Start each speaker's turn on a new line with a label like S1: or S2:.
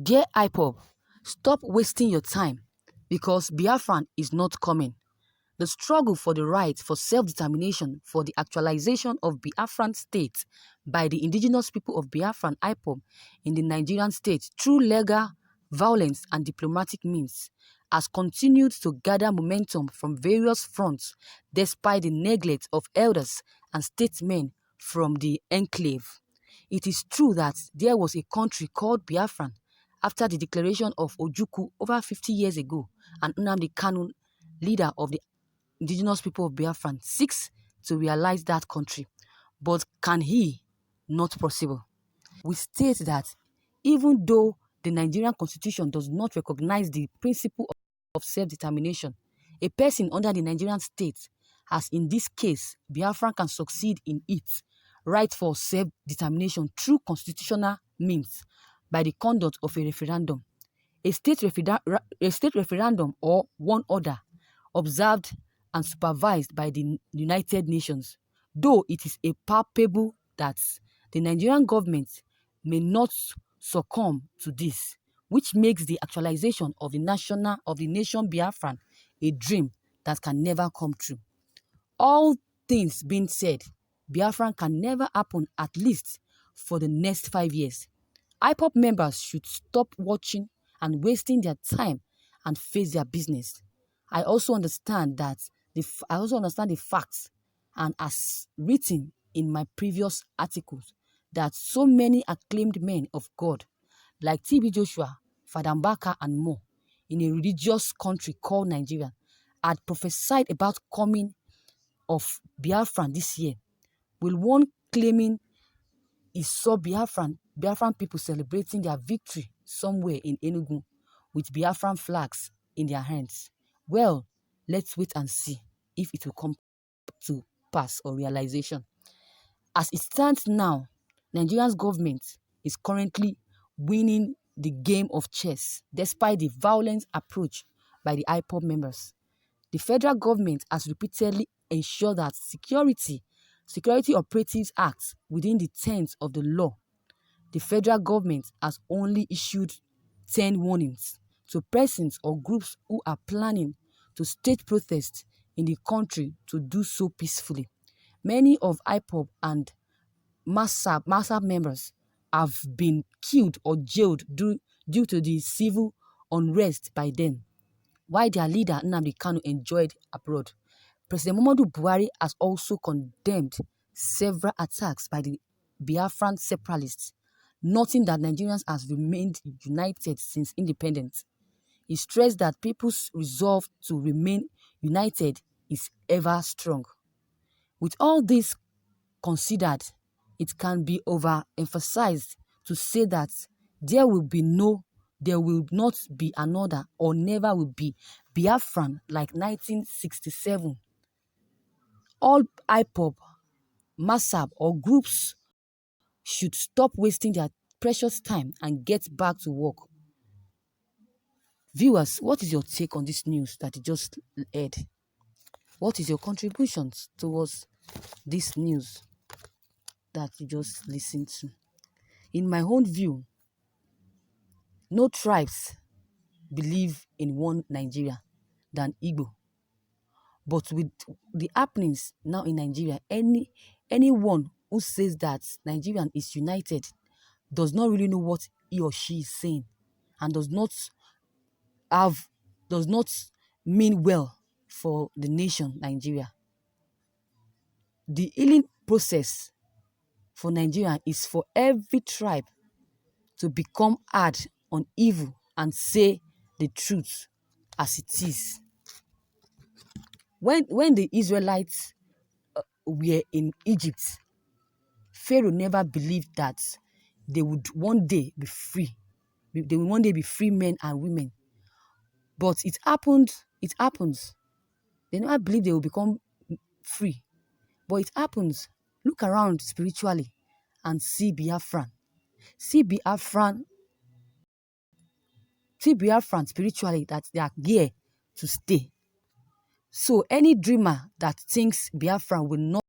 S1: Dear IPOB, stop wasting your time because Biafran is not coming. The struggle for the right for self-determination for the actualization of Biafran state by the indigenous people of Biafran IPOB in the Nigerian state through legal, violence and diplomatic means has continued to gather momentum from various fronts despite the neglect of elders and statesmen from the enclave. It is true that there was a country called Biafran after the declaration of Ojukwu over 50 years ago, and Nnamdi Kanu, leader of the indigenous people of Biafran, seeks to realize that country. But can he? Not possible. We state that even though the Nigerian constitution does not recognize the principle of self-determination, a person under the Nigerian state, as in this case, Biafran can succeed in its right for self-determination through constitutional means by the conduct of a referendum. A state referendum or one other observed and supervised by the United Nations, though it is a palpable that the Nigerian government may not succumb to this, which makes the actualization of the nation Biafran a dream that can never come true. All things being said, Biafran can never happen, at least for the next 5 years. IPOB members should stop watching and wasting their time and face their business. I also understand the facts, and as written in my previous articles, that so many acclaimed men of God like TB Joshua, Father Mbaka and more in a religious country called Nigeria had prophesied about coming of Biafran this year, with one claiming he saw Biafran people celebrating their victory somewhere in Enugu with Biafran flags in their hands. Well, let's wait and see if it will come to pass or realization. As it stands now, Nigeria's government is currently winning the game of chess despite the violent approach by the IPOB members. The federal government has repeatedly ensured that security operatives act within the terms of the law. The federal government has only issued 10 warnings to persons or groups who are planning to stage protests in the country to do so peacefully. Many of IPOB and MASAB members have been killed or jailed due to the civil unrest by them, while their leader Nnamdi Kanu enjoyed abroad. President Muhammadu Buhari has also condemned several attacks by the Biafran separatists, noting that Nigerians have remained united since independence. He stressed that people's resolve to remain united is ever strong. With all this considered, it can be overemphasized to say that there will not be another or never will be Biafran like 1967. All IPOB, MASAB or groups should stop wasting their precious time and get back to work. Viewers, what is your take on this news that you just heard? What is your contributions towards this news that you just listened to? In my own view, no tribes believe in one Nigeria than Igbo. But with the happenings now in Nigeria, anyone who says that Nigerian is united does not really know what he or she is saying and does not mean well for the nation Nigeria. The healing process for Nigeria is for every tribe to become hard on evil and say the truth as it is. When the Israelites were in Egypt, Pharaoh never believed that they would one day be free. They will one day be free men and women. But it happens. They never believe they will become free. But it happens. Look around spiritually and see Biafran. See Biafran spiritually, that they are here to stay. So any dreamer that thinks Biafran will not